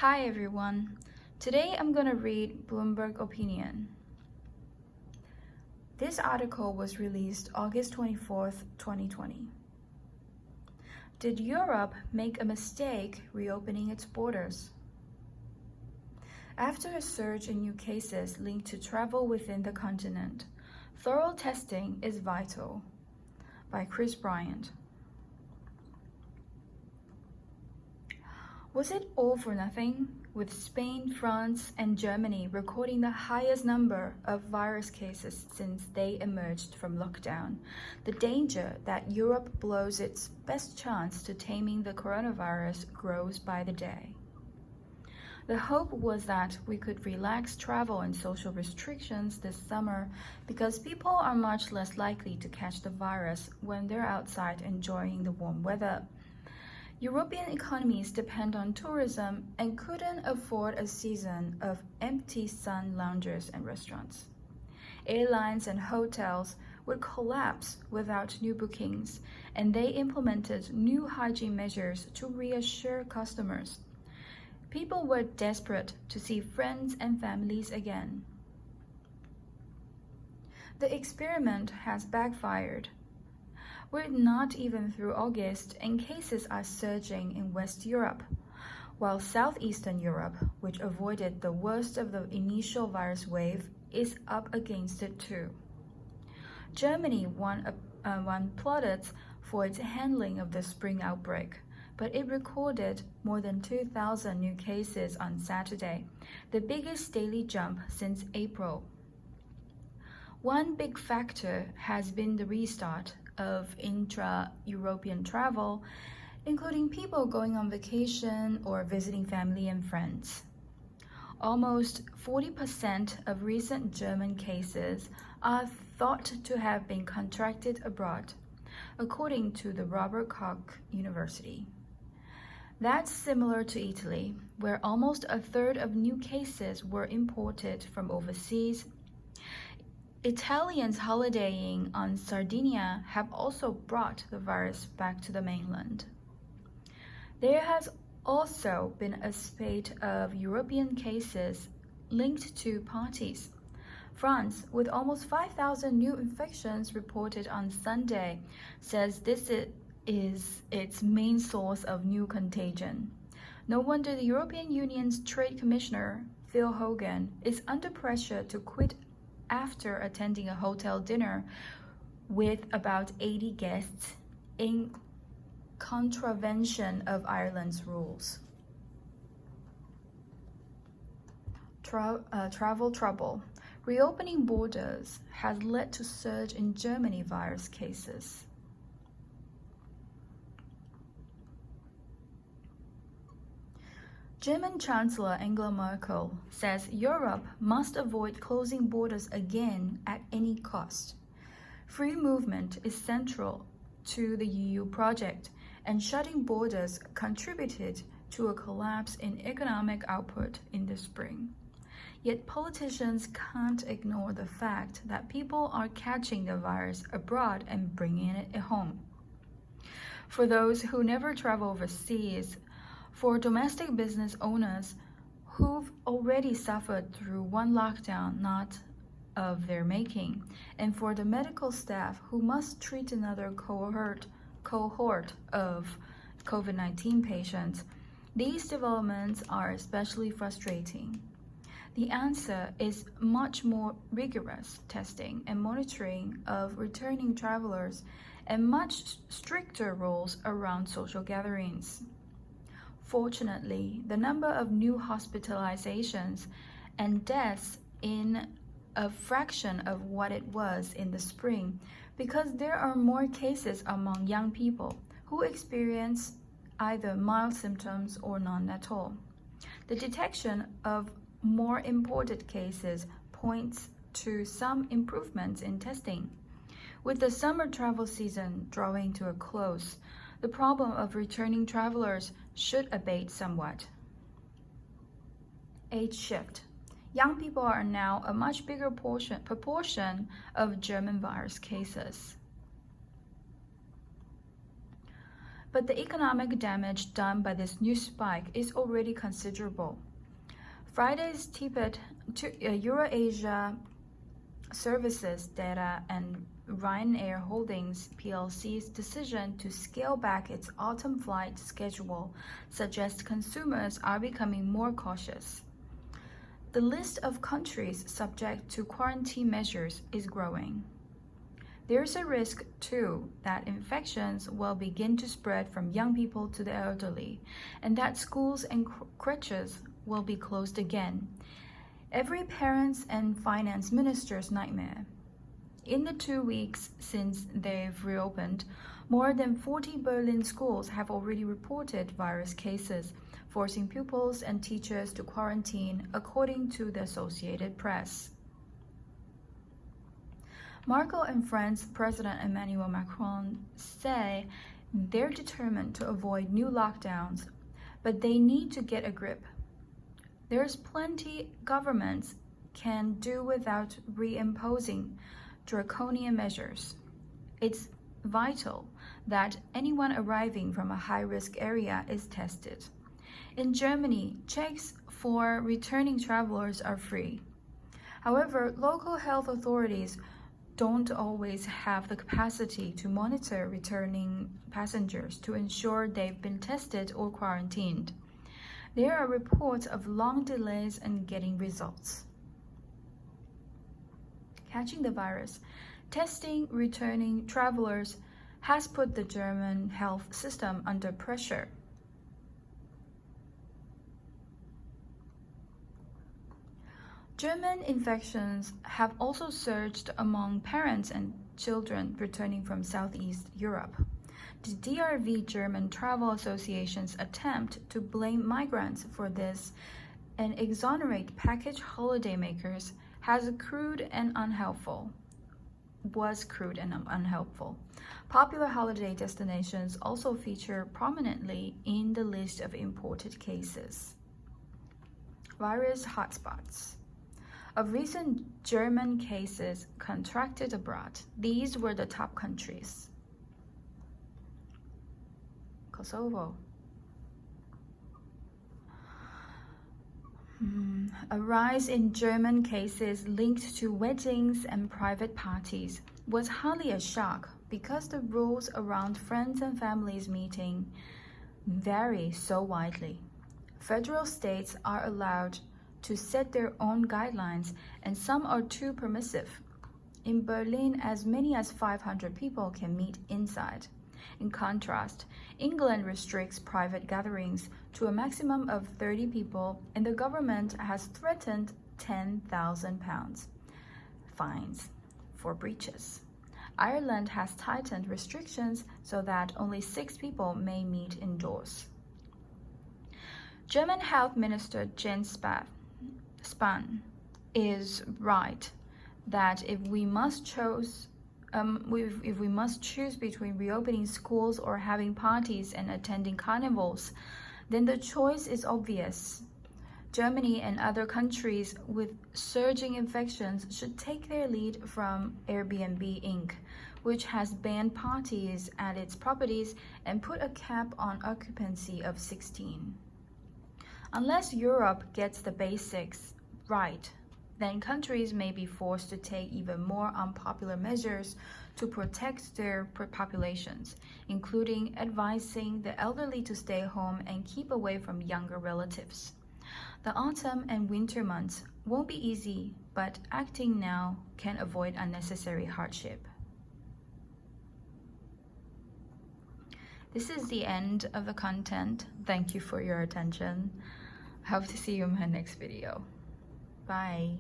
Hi everyone. Today I'm going to read Bloomberg opinion. This article was released August 24th, 2020. Did Europe make a mistake reopening its borders? After a surge in new cases linked to travel within the continent, thorough testing is vital. By Chris Bryant. Was it all for nothing, with Spain, France, and Germany recording the highest number of virus cases since they emerged from lockdown? The danger that Europe blows its best chance to taming the coronavirus grows by the day. The hope was that we could relax travel and social restrictions this summer because people are much less likely to catch the virus when they're outside enjoying the warm weather. European economies depend on tourism and couldn't afford a season of empty sun lounges and restaurants. Airlines and hotels would collapse without new bookings, and they implemented new hygiene measures to reassure customers. People were desperate to see friends and families again. The experiment has backfired. We're not even through August, and cases are surging in West Europe, while Southeastern Europe, which avoided the worst of the initial virus wave, is up against it too. Germany won plaudits for its handling of the spring outbreak, but it recorded more than 2,000 new cases on Saturday, the biggest daily jump since April. One big factor has been the restart of intra-European travel, including people going on vacation or visiting family and friends. Almost 40% of recent German cases are thought to have been contracted abroad, according to the Robert Koch University. That's similar to Italy, where almost a third of new cases were imported from overseas. Italians holidaying on Sardinia have also brought the virus back to the mainland. There has also been a spate of European cases linked to parties. France, with almost 5,000 new infections reported on Sunday, says this is its main source of new contagion. No wonder the European Union's Trade Commissioner, Phil Hogan, is under pressure to quit after attending a hotel dinner with about 80 guests in contravention of Ireland's rules. Travel trouble. Reopening borders has led to surge in Germany virus cases. German Chancellor Angela Merkel says Europe must avoid closing borders again at any cost. Free movement is central to the EU project, and shutting borders contributed to a collapse in economic output in the spring. Yet politicians can't ignore the fact that people are catching the virus abroad and bringing it home. For those who never travel overseas, for domestic business owners who've already suffered through one lockdown not of their making, and for the medical staff who must treat another cohort of COVID-19 patients, these developments are especially frustrating. The answer is much more rigorous testing and monitoring of returning travelers and much stricter rules around social gatherings. Fortunately, the number of new hospitalizations and deaths in a fraction of what it was in the spring because there are more cases among young people who experience either mild symptoms or none at all. The detection of more imported cases points to some improvements in testing. With the summer travel season drawing to a close, the problem of returning travelers should abate somewhat. Age shift. Young people are now a much bigger proportion of German virus cases. but the economic damage done by this new spike is already considerable. Friday's Tibet to EuroAsia Services data and Ryanair Holdings plc's decision to scale back its autumn flight schedule suggests consumers are becoming more cautious. The list of countries subject to quarantine measures is growing. There is a risk, too, that infections will begin to spread from young people to the elderly, and that schools and crèches will be closed again. Every parent's and finance minister's nightmare. In the 2 weeks since they've reopened, more than 40 Berlin schools have already reported virus cases, forcing pupils and teachers to quarantine, according to the Associated Press. Merkel and French President Emmanuel Macron say they're determined to avoid new lockdowns, but they need to get a grip. There's plenty governments can do without reimposing draconian measures. It's vital that anyone arriving from a high-risk area is tested. In Germany, checks for returning travelers are free. However, local health authorities don't always have the capacity to monitor returning passengers to ensure they've been tested or quarantined. There are reports of long delays in getting results. Catching the virus, testing returning travelers has put the German health system under pressure. German infections have also surged among parents and children returning from Southeast Europe. The DRV German Travel Association's attempt to blame migrants for this and exonerate package holidaymakers was crude and unhelpful. Popular holiday destinations also feature prominently in the list of imported cases. Virus hotspots. Of recent German cases contracted abroad, these were the top countries. Kosovo. A rise in German cases linked to weddings and private parties was hardly a shock because the rules around friends and families meeting vary so widely. Federal states are allowed to set their own guidelines, and some are too permissive. In Berlin, as many as 500 people can meet inside. In contrast, England restricts private gatherings to a maximum of 30 people, and the government has threatened £10,000 fines for breaches. Ireland has tightened restrictions so that only 6 people may meet indoors. German Health Minister Jens Spahn is right that if we must choose between reopening schools or having parties and attending carnivals, then the choice is obvious. Germany and other countries with surging infections should take their lead from Airbnb Inc., which has banned parties at its properties and put a cap on occupancy of 16. Unless Europe gets the basics right, then countries may be forced to take even more unpopular measures to protect their populations, including advising the elderly to stay home and keep away from younger relatives. The autumn and winter months won't be easy, but acting now can avoid unnecessary hardship. This is the end of the content. Thank you for your attention. Hope to see you in my next video. Bye.